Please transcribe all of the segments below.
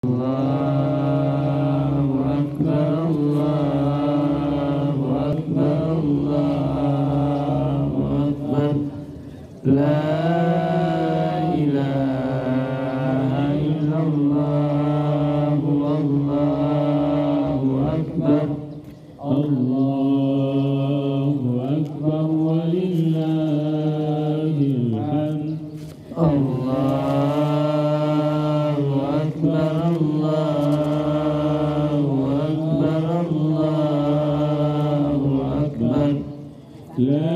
Allahu Akbar, Allahu Akbar, Allahu Akbar. La ilaha illallah, Allahu Akbar. Allahu Akbar walillahil hamd. Allahu Akbar, Allahu Akbar, Allahu Akbar. La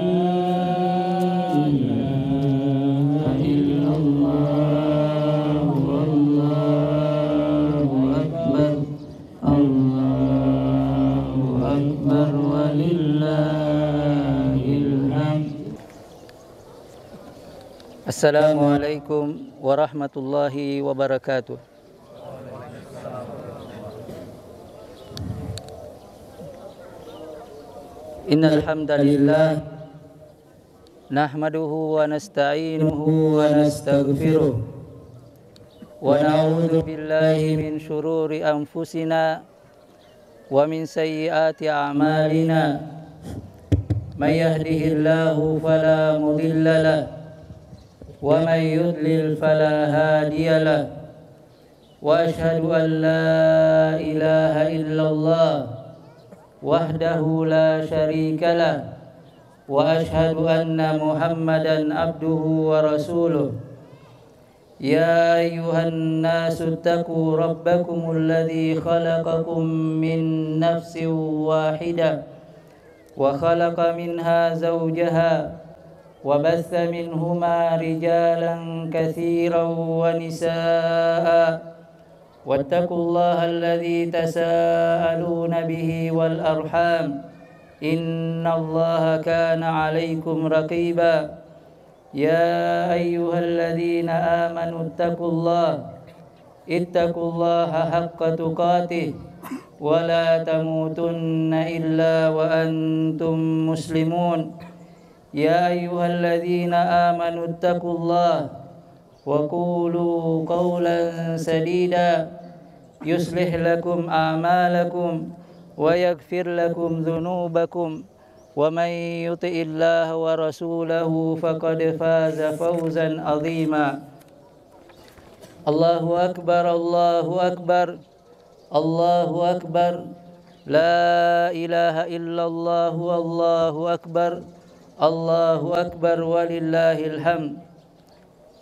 ilaha illallah, Allahu Akbar. Allahu Akbar walillahil hamd. Assalamualaikum warahmatullahi wabarakatuh. Innal hamdalillah nahmaduhu wa nasta'inuhu wa nastaghfiruh wa na'udzu billahi min shururi anfusina wa min sayyiati a'malina. May yahdihillahu fala mudilla lahu wa may yudlil fala hadiya lahu. Wa asyhadu an la ilaha illallah wahdahu la syarika lah. Wa asyhadu anna Muhammadan abduhu wa rasuluh. Ya ayyuhan nasu ittaqu rabbakumul ladzi khalaqakum min nafsin wahidah wa khalaqa minha zawjaha wa batha minhuma rijalan katsiran wa nisaa. Wattaqullaha alladzi tasaaluna bihi wal arham. Innallaha kana 'alaikum raqiba. Ya ayyuhalladzina amanu ittaqullaha haqqa tuqatih wa la tamutunna illa wa antum muslimun. Ya ayyuhalladzina amanu ittaqullaha wa qulu qawlan sadida yuslih lakum a'malakum wa yaghfir lakum dhunubakum wa may yuti'illaha wa rasulahu faqad faza fawzan 'azima. Allahu akbar, Allahu akbar, Allahu akbar. La ilaha illallah, Allahu akbar, Allahu akbar walillahil hamd.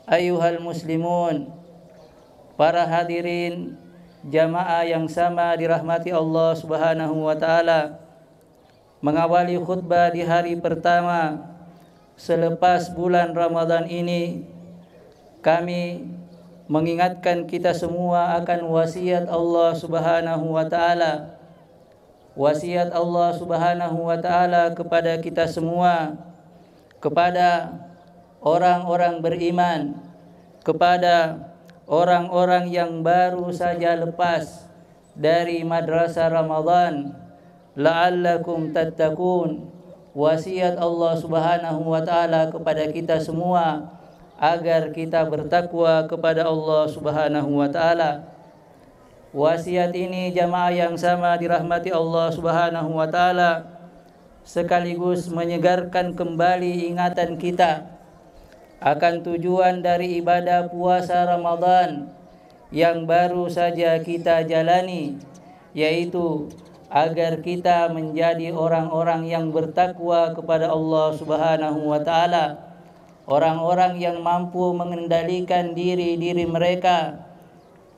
Ayuhal muslimun, para hadirin jamaah yang sama dirahmati Allah Subhanahu wa taala. Mengawali khutbah di hari pertama selepas bulan Ramadan ini, kami mengingatkan kita semua akan wasiat Allah Subhanahu wa taala. Wasiat Allah Subhanahu wa taala kepada kita semua, kepada orang-orang beriman, kepada orang-orang yang baru saja lepas dari madrasah Ramadan, la'allakum tattaqun. Wasiat Allah Subhanahu wa taala kepada kita semua agar kita bertakwa kepada Allah Subhanahu wa taala. Wasiat ini jamaah yang sama dirahmati Allah Subhanahu wa taala sekaligus menyegarkan kembali ingatan kita akan tujuan dari ibadah puasa Ramadan yang baru saja kita jalani, yaitu agar kita menjadi orang-orang yang bertakwa kepada Allah Subhanahu wa taala, orang-orang yang mampu mengendalikan diri-diri mereka,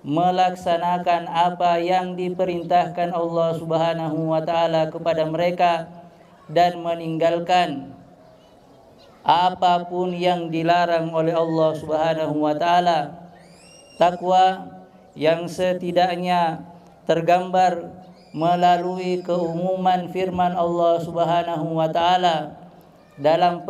melaksanakan apa yang diperintahkan Allah Subhanahu wa taala kepada mereka dan meninggalkan apapun yang dilarang oleh Allah Subhanahu wa taala. Takwa yang setidaknya tergambar melalui keumuman firman Allah Subhanahu wa taala dalam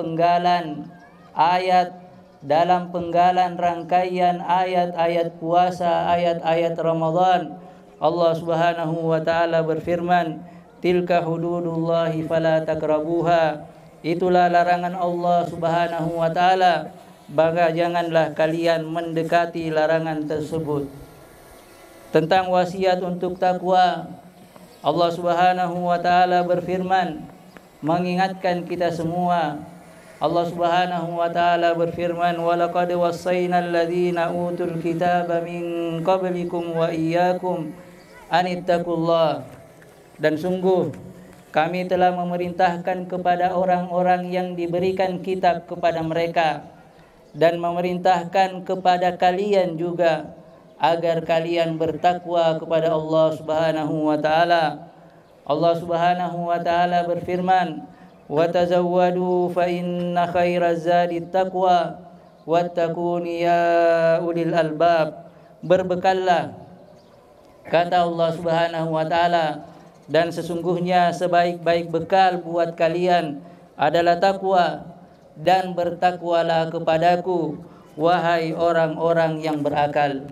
penggalan rangkaian ayat-ayat puasa, ayat-ayat Ramadan. Allah Subhanahu wa taala berfirman, tilka hududullahi fala takrabuha. Itulah larangan Allah Subhanahu wa taala, maka janganlah kalian mendekati larangan tersebut. tentang wasiat untuk takwa. Allah Subhanahu wa taala berfirman mengingatkan kita semua. Allah Subhanahu wa taala berfirman, "Wa laqad wassaynal ladzina utul kitaba min qablikum wa iyyakum an ittaqullah." Dan sungguh kami telah memerintahkan kepada orang-orang yang diberikan kitab kepada mereka dan memerintahkan kepada kalian juga agar kalian bertakwa kepada Allah Subhanahu wa taala. Allah Subhanahu wa taala berfirman, "Wa tazawwadu fa inna khairaz zadi taqwa wattaqun ya ulil albab." Berbekallah, kata Allah Subhanahu wa taala, dan sesungguhnya sebaik-baik bekal buat kalian adalah takwa, dan bertakwalah kepadaku wahai orang-orang yang berakal.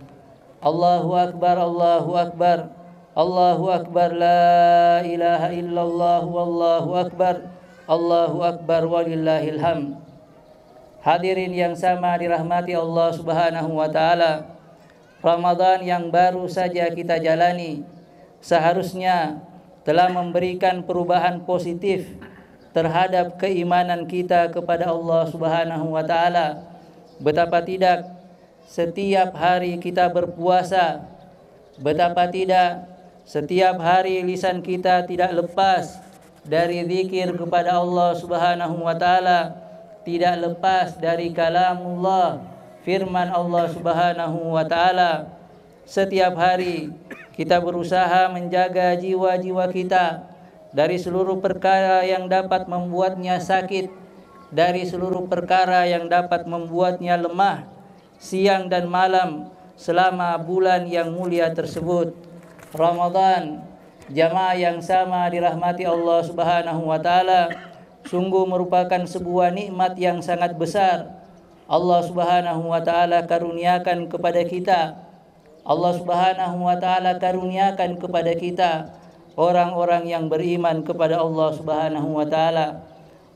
Allahu akbar, Allahu akbar, Allahu akbar, la ilaha illallah, wallahu akbar, Allahu akbar, walillahil hamd. Hadirin yang sama dirahmati Allah Subhanahu wa taala, Ramadan yang baru saja kita jalani seharusnya telah memberikan perubahan positif terhadap keimanan kita kepada Allah Subhanahu wa taala. Betapa tidak setiap hari kita berpuasa, betapa tidak setiap hari lisan kita tidak lepas dari zikir kepada Allah Subhanahu wa taala, tidak lepas dari kalamullah, firman Allah Subhanahu wa taala. Setiap hari kita berusaha menjaga jiwa-jiwa kita dari seluruh perkara yang dapat membuatnya sakit, dari seluruh perkara yang dapat membuatnya lemah, siang dan malam selama bulan yang mulia tersebut. Ramadan, jamaah yang sama dirahmati Allah Subhanahu wa taala, sungguh merupakan sebuah nikmat yang sangat besar. Allah Subhanahu wa taala karuniakan kepada kita. Allah Subhanahu wa taala karuniakan kepada kita orang-orang yang beriman kepada Allah Subhanahu wa taala.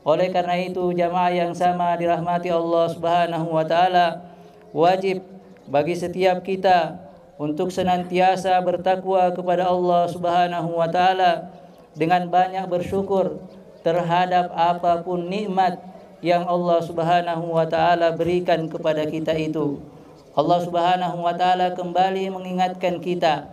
Oleh karena itu, jamaah yang sama dirahmati Allah Subhanahu wa taala, wajib bagi setiap kita untuk senantiasa bertakwa kepada Allah Subhanahu wa taala dengan banyak bersyukur terhadap apapun nikmat yang Allah Subhanahu wa taala berikan kepada kita itu. Allah Subhanahu wa taala kembali mengingatkan kita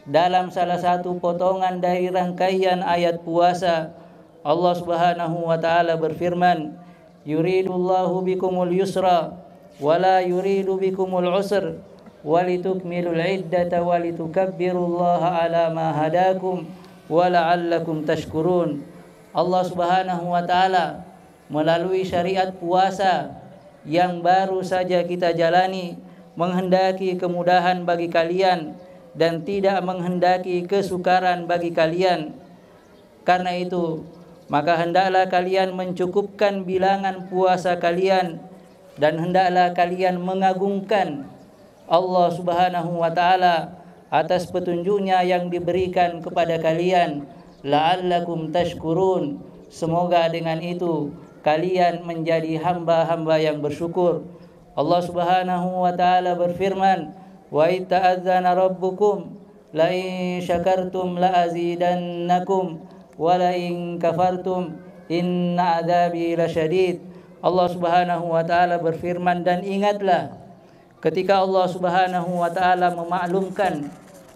dalam salah satu potongan dari rangkaian ayat puasa. Allah Subhanahu wa taala berfirman, "Yuridullahu bikumul yusra wa la yuridu bikumul usra walitukmilul iddata walitukabbirullaha ala ma hadakum wa la'allakum tashkurun." Allah Subhanahu wa taala melalui syariat puasa yang baru saja kita jalani menghendaki kemudahan bagi kalian dan tidak menghendaki kesukaran bagi kalian. Karena itu, maka hendaklah kalian mencukupkan bilangan puasa kalian dan hendaklah kalian mengagungkan Allah Subhanahu wa taala atas petunjuknya yang diberikan kepada kalian, la'allakum tashkurun. Semoga dengan itu kalian menjadi hamba-hamba yang bersyukur. Allah Subhanahu wa taala berfirman, "Wa ta'adzana rabbukum la in syakartum la azidannakum wa la in kafartum inna adzabi lasyadid." Allah Subhanahu wa taala berfirman, dan ingatlah ketika Allah Subhanahu wa taala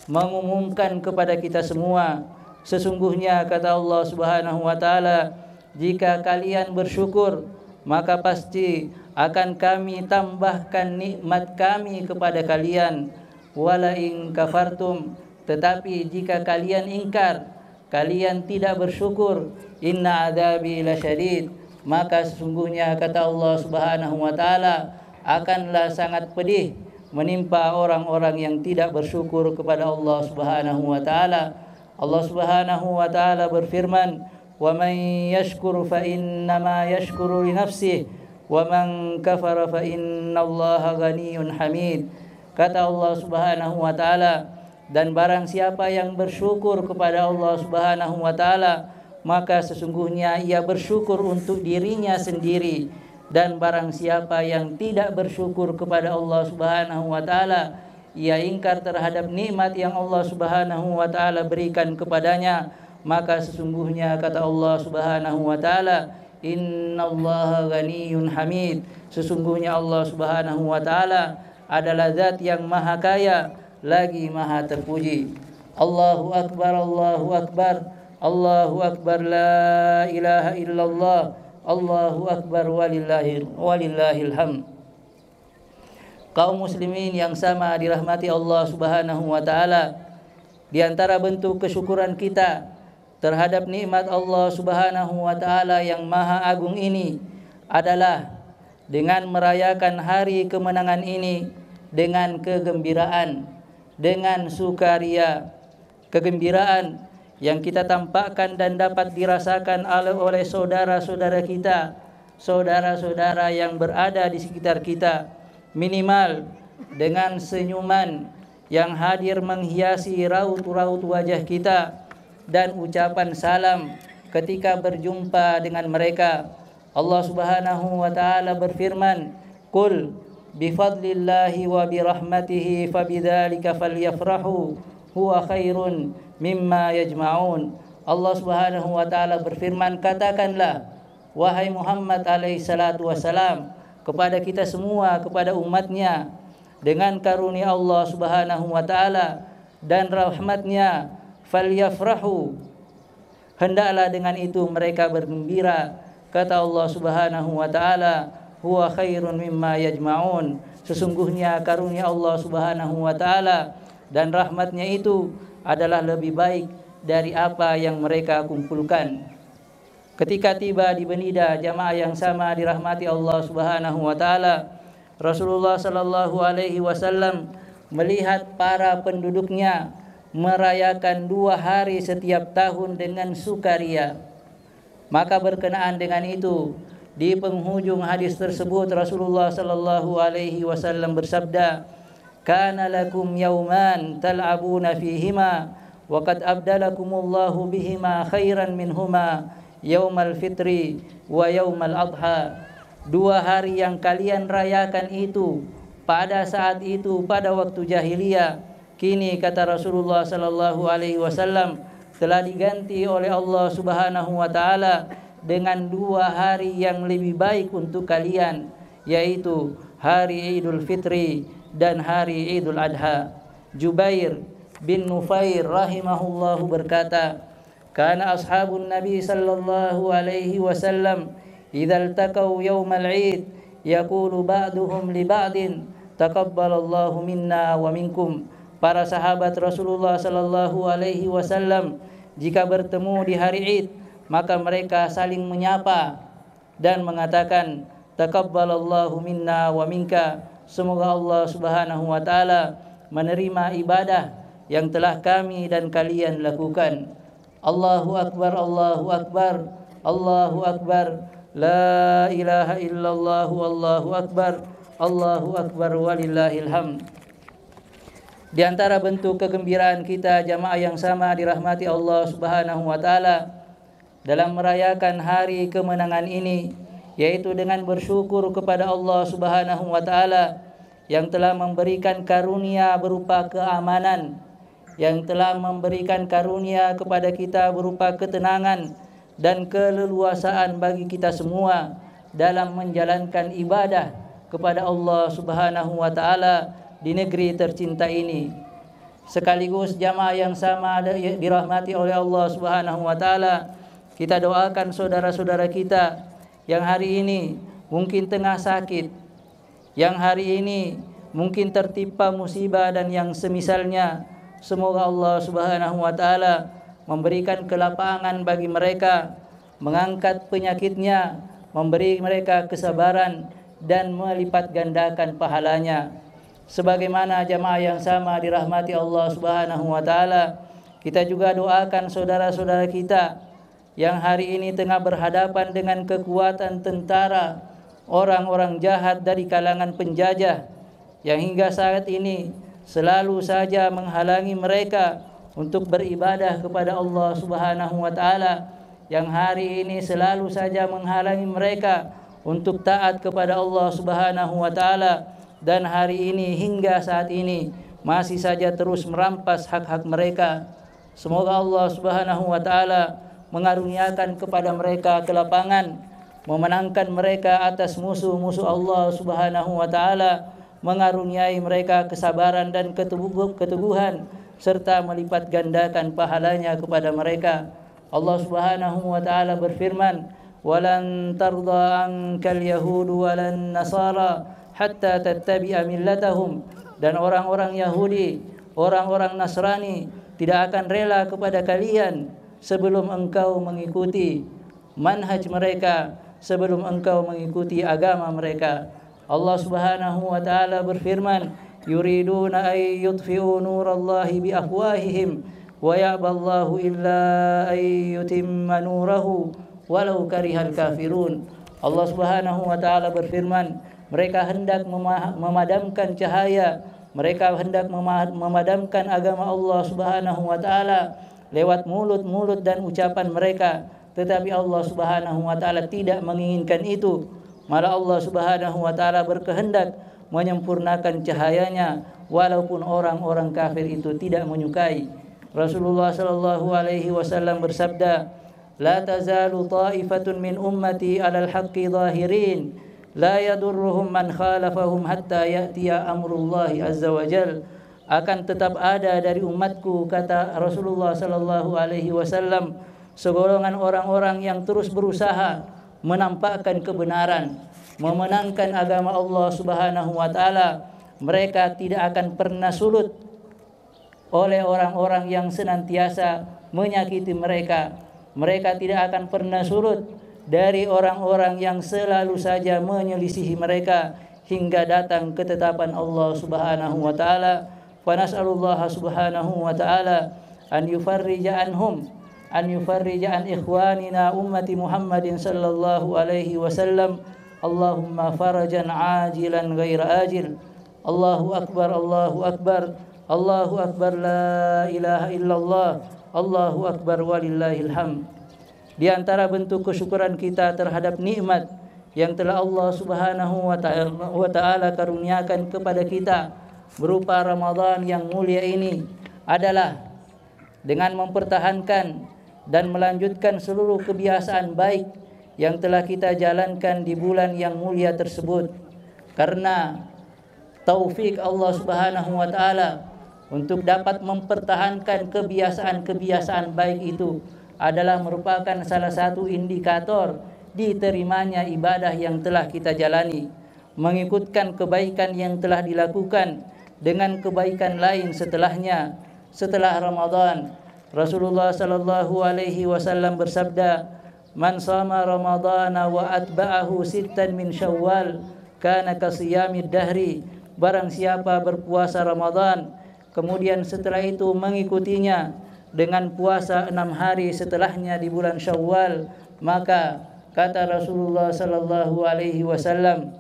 mengumumkan kepada kita semua, sesungguhnya kata Allah Subhanahu wa taala, jika kalian bersyukur maka pasti akan kami tambahkan nikmat kami kepada kalian. Wala in kafartum, tetapi jika kalian ingkar, kalian tidak bersyukur, inna adzabi lasyadid, maka sesungguhnya kata Allah Subhanahu wa taala akanlah sangat pedih menimpa orang-orang yang tidak bersyukur kepada Allah Subhanahu wa taala. Allah Subhanahu wa taala berfirman, "Wa man yashkur fa innama yashkuru li nafsihi wa man kafara fa innallaha ghaniyyun hamid." Kata Allah Subhanahu wa taala, dan barang siapa yang bersyukur kepada Allah Subhanahu wa taala, maka sesungguhnya ia bersyukur untuk dirinya sendiri, dan barang siapa yang tidak bersyukur kepada Allah Subhanahu wa taala, ia ingkar terhadap nikmat yang Allah Subhanahu wa taala berikan kepadanya, maka sesungguhnya kata Allah Subhanahu wa taala, innallaha ghaniyyun hamid, sesungguhnya Allah Subhanahu wa taala adalah zat yang maha kaya lagi maha terpuji. Allahu akbar, Allahu akbar, Allahu akbar, la ilaha illallah, Allahu akbar, walillahil hamd. Kaum muslimin yang sama dirahmati Allah Subhanahu wa taala, di antara bentuk kesyukuran kita terhadap nikmat Allah Subhanahu wa taala yang maha agung ini adalah dengan merayakan hari kemenangan ini dengan kegembiraan, dengan sukaria. Kegembiraan yang kita tampakkan dan dapat dirasakan oleh saudara-saudara kita, saudara-saudara yang berada di sekitar kita, minimal dengan senyuman yang hadir menghiasi raut-raut wajah kita dan ucapan salam ketika berjumpa dengan mereka. Allah Subhanahu wa taala berfirman, "Qul bifadlillahi wa birahmatihi fabidzalika falyafrahu huwa khairun mimma yajma'un." Allah Subhanahu wa taala berfirman, katakanlah wahai Muhammad alaihi salatu wasalam kepada kita semua, kepada umatnya, dengan karunia Allah Subhanahu wa taala dan rahmatnya, falyafrahu, hendaklah dengan itu mereka bergembira. Kata Allah Subhanahu wa taala, huwa khairun mimma yajma'un, sesungguhnya karunia Allah Subhanahu wa taala dan rahmatnya itu adalah lebih baik dari apa yang mereka kumpulkan. Ketika tiba di Benida, jamaah yang sama dirahmati Allah Subhanahu wa taala, Rasulullah sallallahu alaihi wasallam melihat para penduduknya merayakan 2 hari setiap tahun dengan sukaria. Maka berkenaan dengan itu, di penghujung hadis tersebut Rasulullah sallallahu alaihi wasallam bersabda, "Kana lakum yauman tal'abuna fihima wa qad abdalakumullahu bihima khairan minhuma yaumal fitri wa yaumal adha." 2 hari yang kalian rayakan itu pada saat itu, pada waktu jahiliyah, kini kata Rasulullah sallallahu alaihi wasallam telah diganti oleh Allah Subhanahu wa taala dengan 2 hari yang lebih baik untuk kalian, yaitu hari Idul Fitri dan hari Idul Adha. Jubair bin Nufair rahimahullahu berkata, "Kana ashabun Nabi sallallahu alaihi wasallam idza iltaqau yaumal 'id yaqulu ba'duhum li ba'din taqabbalallahu minna wa minkum." Para sahabat Rasulullah sallallahu alaihi wasallam jika bertemu di hari Id, maka mereka saling menyapa dan mengatakan, "Taqabbalallahu minna wa minka." Semoga Allah Subhanahu wa taala menerima ibadah yang telah kami dan kalian lakukan. Allahu akbar, Allahu akbar, Allahu akbar, la ilaha illallah, Allahu akbar, Allahu akbar, walillahil hamd. Di antara bentuk kegembiraan kita jamaah yang sama dirahmati Allah Subhanahu wa taala dalam merayakan hari kemenangan ini, yaitu dengan bersyukur kepada Allah Subhanahu wa taala yang telah memberikan karunia berupa keamanan, yang telah memberikan karunia kepada kita berupa ketenangan dan keleluasaan bagi kita semua dalam menjalankan ibadah kepada Allah Subhanahu wa taala di negeri tercinta ini. Sekaligus jamaah yang sama dirahmati oleh Allah Subhanahu wa taala, kita doakan saudara-saudara kita yang hari ini mungkin tengah sakit, yang hari ini mungkin tertimpa musibah dan yang semisalnya. Semoga Allah Subhanahu wa taala memberikan kelapangan bagi mereka, mengangkat penyakitnya, memberi mereka kesabaran dan melipat gandakan pahalanya. Sebagaimana jamaah yang sama dirahmati Allah Subhanahu wa taala, kita juga doakan saudara-saudara kita yang hari ini tengah berhadapan dengan kekuatan tentara, orang-orang jahat dari kalangan penjajah yang hingga saat ini selalu saja menghalangi mereka untuk beribadah kepada Allah Subhanahu wa taala, yang hari ini selalu saja menghalangi mereka untuk taat kepada Allah Subhanahu wa taala, dan hari ini hingga saat ini masih saja terus merampas hak-hak mereka. Semoga Allah Subhanahu wa taala mengaruniakan kepada mereka kelapangan, memenangkan mereka atas musuh-musuh Allah Subhanahu wa taala, mengaruniai mereka kesabaran dan keteguhan serta melipat gandakan pahalanya kepada mereka. Allah Subhanahu wa taala berfirman, "Walan tarda ankal yahudu walan nasara hatta tattabi'a millatahum." Dan orang-orang Yahudi, orang-orang Nasrani tidak akan rela kepada kalian sebelum engkau mengikuti manhaj mereka, sebelum engkau mengikuti agama mereka. Allah Subhanahu wa taala berfirman, "Yuriduna ay yutfi'u nurallahi bi afwahihim wa ya'ballahu illa ay yutimma nurahu walau karihal kafirun." Allah Subhanahu wa taala berfirman, mereka hendak memadamkan cahaya, mereka hendak memadamkan agama Allah Subhanahu wa taala lewat mulut-mulut dan ucapan mereka, tetapi Allah Subhanahu wa taala tidak menginginkan itu. Malah Allah Subhanahu wa taala berkehendak menyempurnakan cahayanya walaupun orang-orang kafir itu tidak menyukai. Rasulullah sallallahu alaihi wasallam bersabda, "La tazalu ta'ifatun min ummati 'alal haqqi zahirin, la yadurruhum man khalafahum hatta ya'tiya amrullahi azza wa jal." Akan tetap ada dari umatku, kata Rasulullah sallallahu alaihi wasallam, segolongan orang-orang yang terus berusaha menampakkan kebenaran, memenangkan agama Allah Subhanahu wa taala. Mereka tidak akan pernah sulut oleh orang-orang yang senantiasa menyakiti mereka. Mereka tidak akan pernah surut dari orang-orang yang selalu saja menyelisihi mereka hingga datang ketetapan Allah Subhanahu wa taala. Fa nas'alullah subhanahu wa ta'ala an yufarrija anhum, an yufarrija an ikhwanina ummati Muhammadin sallallahu alaihi wasallam. Allahumma farajan ajilan ghaira ajil. Allahu akbar, Allahu akbar, Allahu akbar, la ilaha illallah, Allahu akbar walillahil hamd. Di antara bentuk kesyukuran kita terhadap nikmat yang telah Allah Subhanahu wa taala karuniakan kepada kita berupa Ramadan yang mulia ini adalah dengan mempertahankan dan melanjutkan seluruh kebiasaan baik yang telah kita jalankan di bulan yang mulia tersebut. Karena taufik Allah Subhanahu wa taala untuk dapat mempertahankan kebiasaan-kebiasaan baik itu adalah merupakan salah satu indikator diterimanya ibadah yang telah kita jalani. Mengikutkan kebaikan yang telah dilakukan dengan kebaikan lain setelahnya, setelah Ramadan. Rasulullah sallallahu alaihi wasallam bersabda, "Man shama Ramadana wa atba'ahu sittan min Syawal, kana kasiyamid dahri." Barang siapa berpuasa Ramadan, kemudian setelah itu mengikutinya dengan puasa 6 hari setelahnya di bulan Syawal, maka kata Rasulullah sallallahu alaihi wasallam,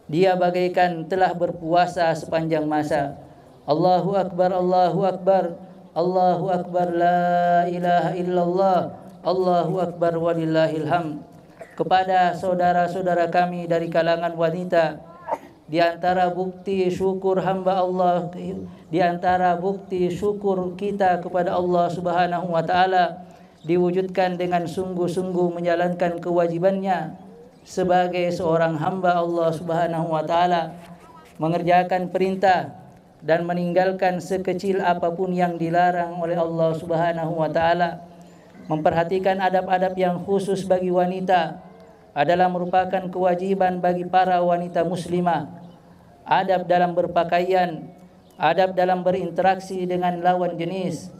dia bagaikan telah berpuasa sepanjang masa. Allahu akbar, Allahu akbar, Allahu akbar, la ilaha illallah, Allahu akbar walillahil hamd. Kepada saudara-saudara kami dari kalangan wanita, di antara bukti syukur hamba Allah, di antara bukti syukur kita kepada Allah Subhanahu wa taala diwujudkan dengan sungguh-sungguh menjalankan kewajibannya sebagai seorang hamba Allah Subhanahu wa taala, mengerjakan perintah dan meninggalkan sekecil apapun yang dilarang oleh Allah Subhanahu wa taala. Memperhatikan adab-adab yang khusus bagi wanita adalah merupakan kewajiban bagi para wanita muslimah. Adab dalam berpakaian, adab dalam berinteraksi dengan lawan jenis,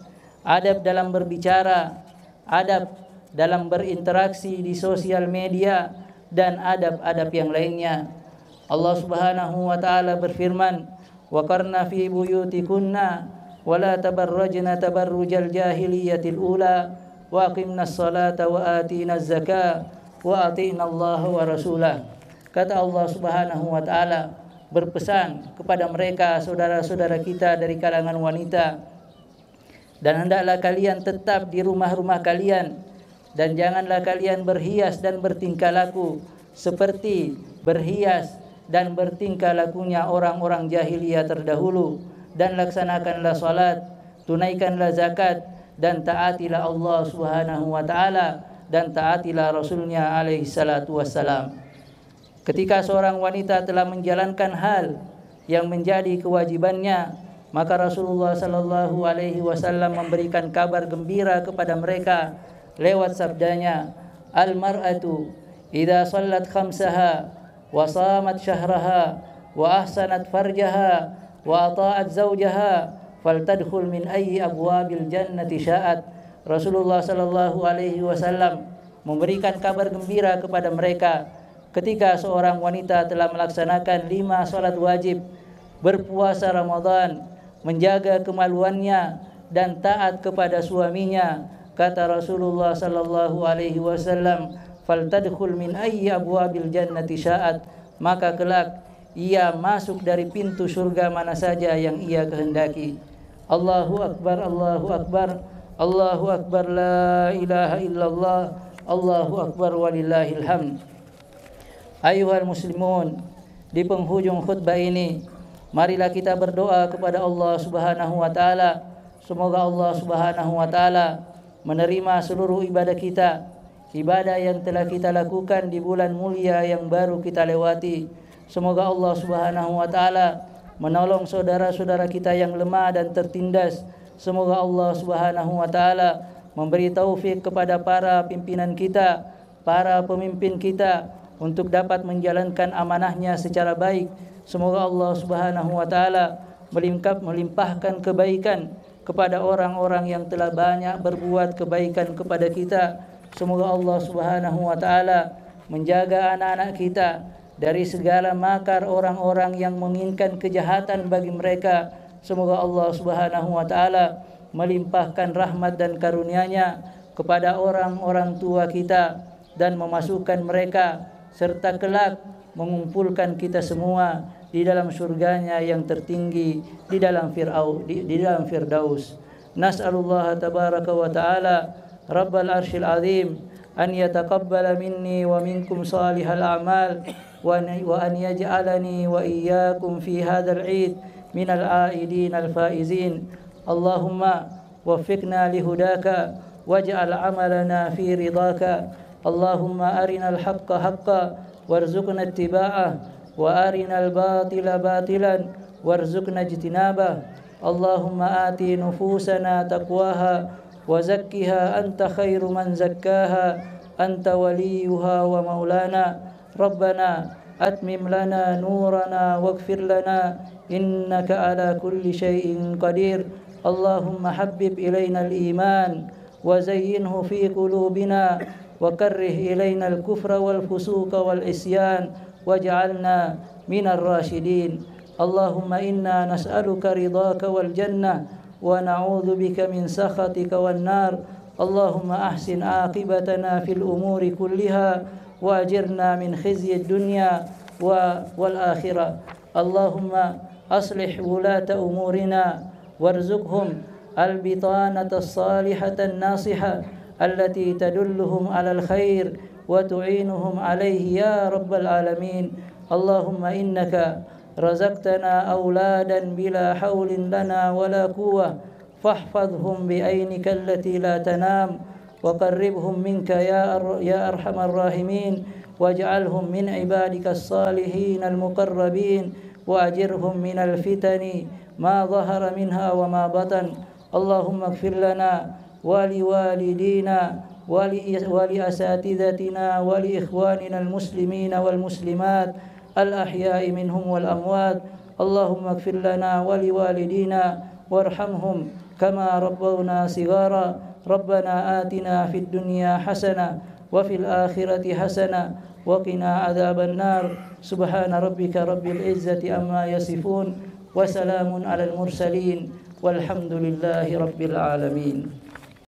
adab dalam berbicara, adab dalam berinteraksi di sosial media, dan adab-adab yang lainnya. Allah Subhanahu wa taala berfirman, "Wa qarna fi buyutikunna wa la tabarrajna tabarrujal jahiliyatil ula wa aqimnas salata wa atinaz zakata wa atina Allah wa rasulah." Kata Allah Subhanahu wa taala berpesan kepada mereka saudara-saudara kita dari kalangan wanita, dan hendaklah kalian tetap di rumah-rumah kalian, dan janganlah kalian berhias dan bertingkah laku seperti berhias dan bertingkah lakunya orang-orang jahiliyah terdahulu, dan laksanakanlah salat, tunaikanlah zakat, dan taatilah Allah Subhanahu wa taala dan taatilah Rasulnya alaihi salatu wassalam. Ketika seorang wanita telah menjalankan hal yang menjadi kewajibannya, maka Rasulullah sallallahu alaihi wasallam memberikan kabar gembira kepada mereka lewat sabdanya, "Al-mar'atu idza shallat khamsaha wa shamat syahraha wa ahsanat farjaha wa ata'at zawjaha faltadkhul min ayyi abwabil jannati sya'at." Rasulullah sallallahu alaihi wasallam memberikan kabar gembira kepada mereka ketika seorang wanita telah melaksanakan 5 salat wajib, berpuasa Ramadan, menjaga kemaluannya dan taat kepada suaminya. Kata Rasulullah sallallahu alaihi wasallam, "Faltadkhul min ayyi abwabil jannati sya'at." Maka kelak ia masuk dari pintu surga mana saja yang ia kehendaki. Allahu akbar, Allahu akbar, Allahu akbar, la ilaha illallah, Allahu akbar walillahil hamd. Ayuhal muslimun, di penghujung khutbah ini marilah kita berdoa kepada Allah Subhanahu wa taala. Semoga Allah Subhanahu wa taala menerima seluruh ibadah kita, ibadah yang telah kita lakukan di bulan mulia yang baru kita lewati. Semoga Allah Subhanahu wa taala menolong saudara-saudara kita yang lemah dan tertindas. Semoga Allah Subhanahu wa taala memberi taufik kepada para pimpinan kita, para pemimpin kita untuk dapat menjalankan amanahnya secara baik. Semoga Allah Subhanahu wa taala melimpahkan kebaikan kepada orang-orang yang telah banyak berbuat kebaikan kepada kita. Semoga Allah Subhanahu wa taala menjaga anak-anak kita dari segala makar orang-orang yang menginginkan kejahatan bagi mereka. Semoga Allah Subhanahu wa taala melimpahkan rahmat dan karunia-Nya kepada orang-orang tua kita dan memasukkan mereka serta kelak mengumpulkan kita semua di dalam surganya yang tertinggi di dalam Firdaus. Nas'alullah tabaraka wa ta'ala Rabbal arsyil azim an yataqabbala minni wa minkum salihal a'mal wa an yaj'alani wa iyyakum fi hadzal 'id minal 'aidin al faizin. Allahumma waffiqna lihudaka waj'al 'amalana fi ridaka. Allahumma arinal haqqa haqqan warzuqna ittiba'ah wa arinal batila batilan warzuqna ijtinabah. Allahumma ati nufusana taqwaha wa zakkiha anta khairu man zakkaha anta waliyuha wa maulana. Rabbana atmim lana nurana waghfir lana innaka ala kulli syai'in qadir. Allahumma habbib ilaina al-iman wa zayyinhu fi qulubina wa karrih ilaina al-kufra wal fusuqa wal isyan waj'alna minar rasyidin. Allahumma inna nas'aluka ridhaka wal jannah wa na'udzu bika min sakhatika wan nar. Allahumma ahsin aqibatana fil umuri kulliha wa ajirna min khizyid dunya wal akhirah. Allahumma aslih wulata umurina warzuqhum al-bitanata as-salihata an-nasihah allati tadulluhum 'alal khair wa tu'inuhum 'alaihi ya rabbal alamin. Allahumma innaka razaqtana auladan bila haulin lana wala quwwah fahfadhhum bi'ainika allati la tanam wa qarribhum minka ya arhamar rahimin waj'alhum min ibadika as-salihin al-muqarrabin wa ajirhum minal fitani ma dhahara minha wa ma batan. Allahumma ighfir lana wa liwalidina wa li asatidatina wa li ikhwanina al-muslimina wal muslimat al-ahya'i minhum wal amwat. Allahumma ighfir lana wa liwalidina warhamhum kama rabbawna sigara. Rabbana atina fid dunya hasanah wa fil akhirati hasanah wa qina adzaban nar. Subhana rabbika rabbil izzati amma yasifun wa salamun alal mursalin walhamdulillahi rabbil alamin.